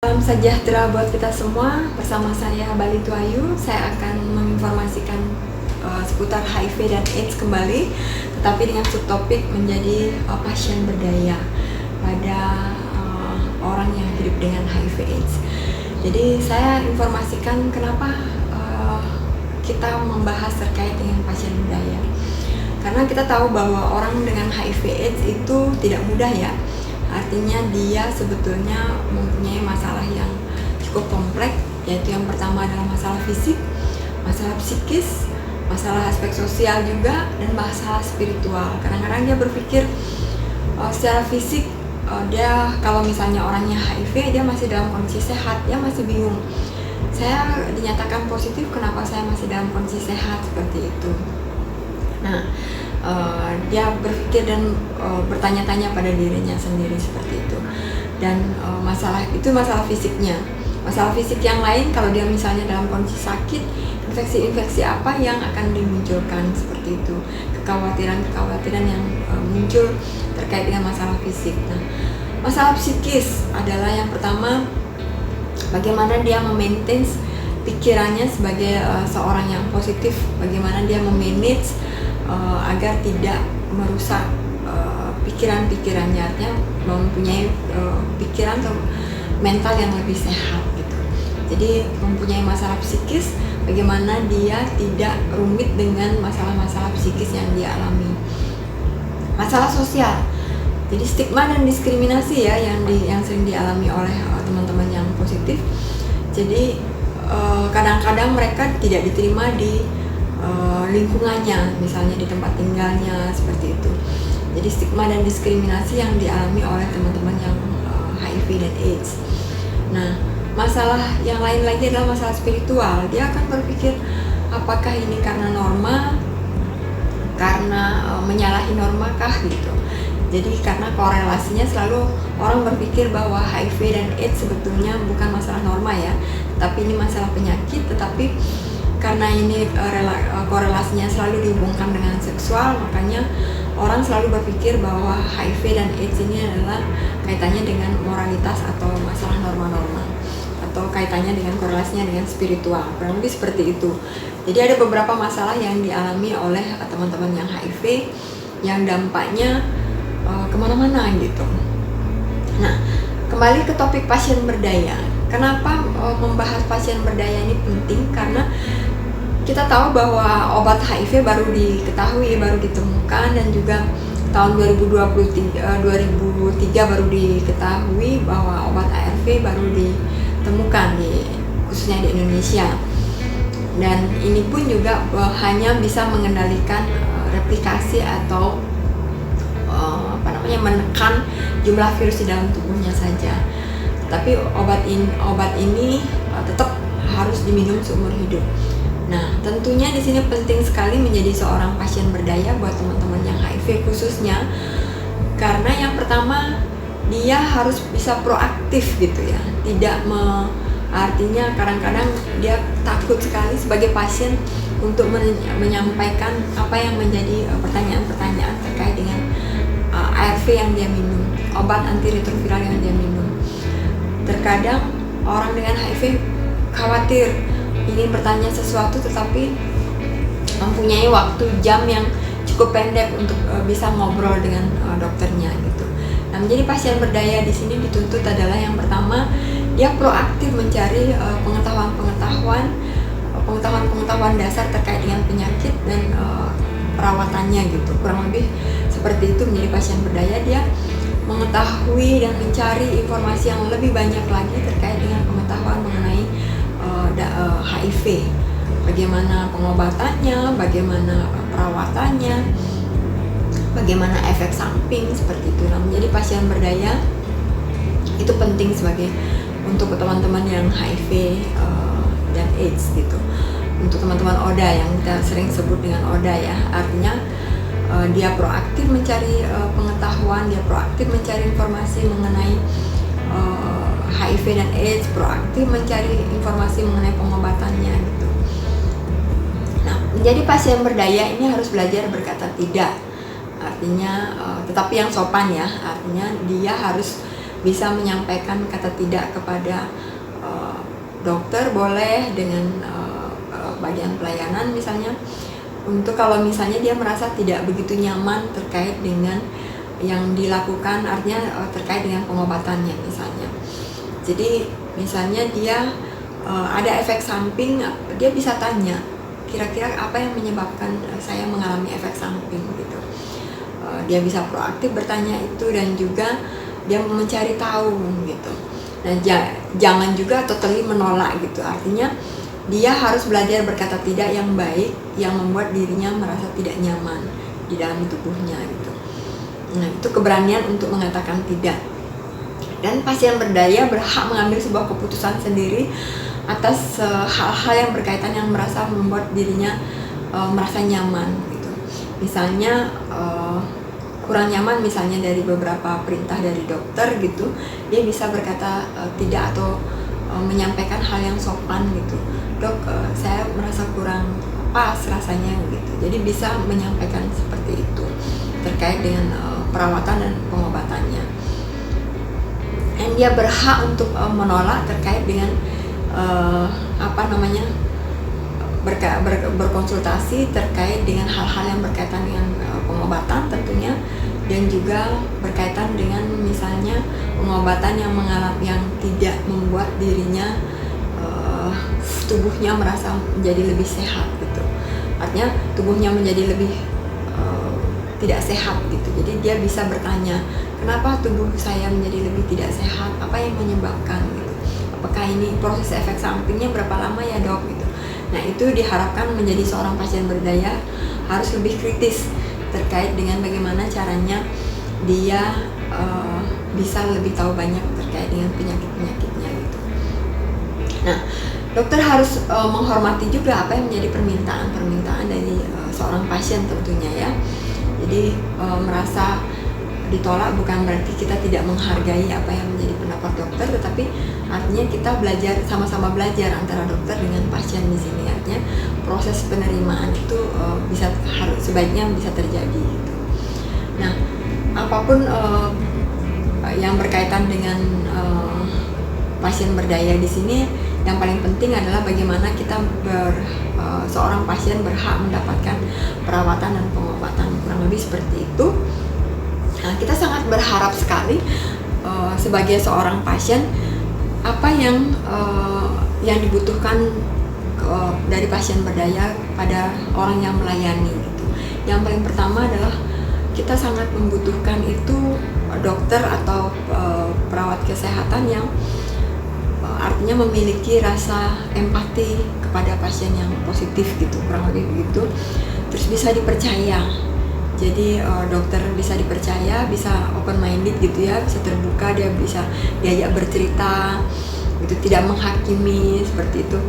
Salam sejahtera buat kita semua. Bersama saya Balitu Ayu, saya akan menginformasikan seputar HIV dan AIDS kembali, tetapi dengan subtopik menjadi pasien berdaya pada orang yang hidup dengan HIV AIDS. Jadi saya informasikan kenapa kita membahas terkait dengan pasien berdaya. Karena kita tahu bahwa orang dengan HIV AIDS itu tidak mudah ya. Artinya dia sebetulnya mempunyai masalah yang cukup kompleks, yaitu yang pertama adalah masalah fisik, masalah psikis, masalah aspek sosial juga, dan masalah spiritual. Kadang-kadang dia berpikir secara fisik dia kalau misalnya orangnya HIV, dia masih dalam kondisi sehat, dia masih bingung. Saya dinyatakan positif, kenapa saya masih dalam kondisi sehat seperti itu. Nah, dia berpikir dan bertanya-tanya pada dirinya sendiri seperti itu. Dan masalah itu masalah fisiknya. Masalah fisik yang lain, kalau dia misalnya dalam kondisi sakit, infeksi-infeksi apa yang akan dimunculkan seperti itu, kekhawatiran-kekhawatiran yang muncul terkait dengan masalah fisik. Nah, masalah psikis adalah yang pertama, bagaimana dia memaintain pikirannya sebagai seorang yang positif, bagaimana dia memanage agar tidak merusak pikiran-pikirannya, artinya mempunyai pikiran atau mental yang lebih sehat gitu. Jadi mempunyai masalah psikis, bagaimana dia tidak rumit dengan masalah-masalah psikis yang dia alami. Masalah sosial, jadi stigma dan diskriminasi ya yang sering dialami oleh teman-teman yang positif. Jadi kadang-kadang mereka tidak diterima di lingkungannya, misalnya di tempat tinggalnya seperti itu. Jadi stigma dan diskriminasi yang dialami oleh teman-teman yang HIV dan AIDS. Nah, masalah yang lain lagi adalah masalah spiritual. Dia akan berpikir apakah ini karena norma, karena menyalahi norma kah gitu. Jadi karena korelasinya selalu orang berpikir bahwa HIV dan AIDS sebetulnya bukan masalah norma ya, tapi ini masalah penyakit. Tetapi karena ini korelasinya selalu dihubungkan dengan seksual, makanya orang selalu berpikir bahwa HIV dan AIDS ini adalah kaitannya dengan moralitas atau masalah norma-norma, atau kaitannya dengan korelasinya dengan spiritual, kurang lebih seperti itu. Jadi ada beberapa masalah yang dialami oleh teman-teman yang HIV yang dampaknya kemana-mana gitu. Nah, kembali ke topik pasien berdaya. Kenapa membahas pasien berdaya ini penting? Karena kita tahu bahwa obat HIV baru diketahui, baru ditemukan, dan juga tahun 2003 baru diketahui bahwa obat ARV baru ditemukan khususnya di Indonesia. Dan ini pun juga hanya bisa mengendalikan replikasi atau menekan jumlah virus di dalam tubuhnya saja. Tapi obat ini tetap harus diminum seumur hidup. Nah, tentunya di sini penting sekali menjadi seorang pasien berdaya buat teman-teman yang HIV khususnya, karena yang pertama dia harus bisa proaktif gitu ya. Artinya kadang-kadang dia takut sekali sebagai pasien untuk menyampaikan apa yang menjadi pertanyaan-pertanyaan terkait dengan ARV yang dia minum, obat antiretroviral yang dia minum. Terkadang orang dengan HIV khawatir ingin bertanya sesuatu tetapi mempunyai waktu jam yang cukup pendek untuk bisa ngobrol dengan dokternya gitu. Nah, menjadi pasien berdaya di sini dituntut adalah yang pertama, dia proaktif mencari pengetahuan dasar terkait dengan penyakit dan perawatannya gitu. Kurang lebih seperti itu. Menjadi pasien berdaya, dia mengetahui dan mencari informasi yang lebih banyak lagi terkait dengan pengetahuan mengenai HIV, bagaimana pengobatannya, bagaimana perawatannya, bagaimana efek samping seperti itu. Nah, menjadi pasien berdaya itu penting untuk teman-teman yang HIV dan AIDS gitu. Untuk teman-teman ODA yang kita sering sebut dengan ODA ya, artinya dia proaktif mencari pengetahuan, dia proaktif mencari informasi mengenai HIV dan AIDS, proaktif mencari informasi mengenai pengobatannya gitu. Nah, menjadi pasien berdaya ini harus belajar berkata tidak. Artinya tetapi yang sopan ya, artinya dia harus bisa menyampaikan kata tidak kepada dokter, boleh dengan bagian pelayanan misalnya, untuk kalau misalnya dia merasa tidak begitu nyaman terkait dengan yang dilakukan, artinya terkait dengan pengobatannya misalnya. Jadi misalnya dia ada efek samping, dia bisa tanya kira-kira apa yang menyebabkan saya mengalami efek samping gitu. Dia bisa proaktif bertanya itu, dan juga dia mencari tahu gitu. Nah, jangan juga totally menolak gitu, artinya dia harus belajar berkata tidak yang baik, yang membuat dirinya merasa tidak nyaman di dalam tubuhnya gitu. Nah, itu keberanian untuk mengatakan tidak. Dan pasien berdaya berhak mengambil sebuah keputusan sendiri atas hal-hal yang berkaitan yang merasa membuat dirinya merasa nyaman gitu. Misalnya kurang nyaman misalnya dari beberapa perintah dari dokter gitu, dia bisa berkata tidak, atau menyampaikan hal yang sopan gitu. Dok, saya merasa kurang pas rasanya gitu. Jadi bisa menyampaikan seperti itu terkait dengan perawatan dan pengobatannya. Dan dia berhak untuk menolak terkait dengan berkonsultasi terkait dengan hal-hal yang berkaitan dengan pengobatan tentunya, dan juga berkaitan dengan misalnya pengobatan yang tidak membuat dirinya tubuhnya merasa menjadi lebih sehat gitu. Artinya tubuhnya menjadi lebih tidak sehat gitu. Jadi dia bisa bertanya, kenapa tubuh saya menjadi lebih tidak sehat? Apa yang menyebabkan gitu? Apakah ini proses efek sampingnya berapa lama ya dok gitu? Nah, itu diharapkan menjadi seorang pasien berdaya harus lebih kritis terkait dengan bagaimana caranya dia bisa lebih tahu banyak terkait dengan penyakit-penyakitnya gitu. Nah, dokter harus menghormati juga apa yang menjadi permintaan dari seorang pasien tentunya ya. Jadi merasa ditolak bukan berarti kita tidak menghargai apa yang menjadi pendapat dokter, tetapi artinya kita belajar, sama-sama belajar antara dokter dengan pasien di sini. Artinya proses penerimaan itu sebaiknya bisa terjadi gitu. Nah, apapun yang berkaitan dengan pasien berdaya di sini, yang paling penting adalah bagaimana kita seorang pasien berhak mendapatkan perawatan dan pengobatan, kurang lebih seperti itu. Nah, kita sangat berharap sekali sebagai seorang pasien apa yang dibutuhkan dari pasien berdaya pada orang yang melayani gitu. Yang paling pertama adalah kita sangat membutuhkan itu dokter atau perawat kesehatan yang artinya memiliki rasa empati kepada pasien yang positif gitu, kurang lebih begitu. Terus bisa dipercaya. Jadi dokter bisa dipercaya, bisa open minded gitu ya, bisa terbuka, dia bisa diajak bercerita gitu, tidak menghakimi seperti itu.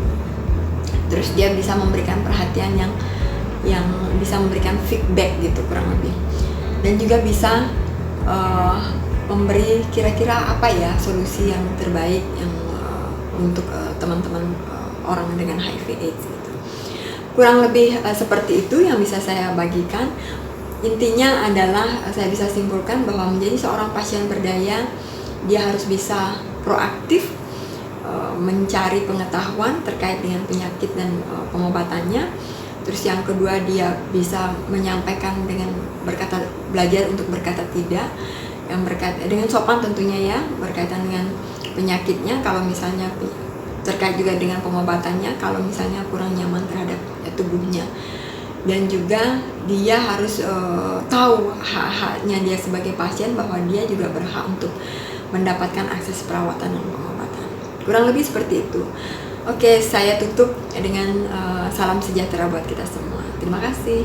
Terus dia bisa memberikan perhatian yang bisa memberikan feedback gitu, kurang lebih. Dan juga bisa memberi kira-kira apa ya solusi yang terbaik yang untuk teman-teman orang dengan HIV/AIDS gitu. Kurang lebih seperti itu yang bisa saya bagikan. Intinya adalah saya bisa simpulkan bahwa menjadi seorang pasien berdaya, dia harus bisa proaktif mencari pengetahuan terkait dengan penyakit dan pengobatannya. Terus yang kedua, dia bisa menyampaikan dengan belajar untuk berkata tidak, yang berkaitan dengan sopan tentunya ya, berkaitan dengan penyakitnya, kalau misalnya terkait juga dengan pengobatannya, kalau misalnya kurang nyaman terhadap tubuhnya. Dan juga dia harus tahu hak-haknya dia sebagai pasien, bahwa dia juga berhak untuk mendapatkan akses perawatan dan pengobatan. Kurang lebih seperti itu. Oke, saya tutup dengan salam sejahtera buat kita semua. Terima kasih.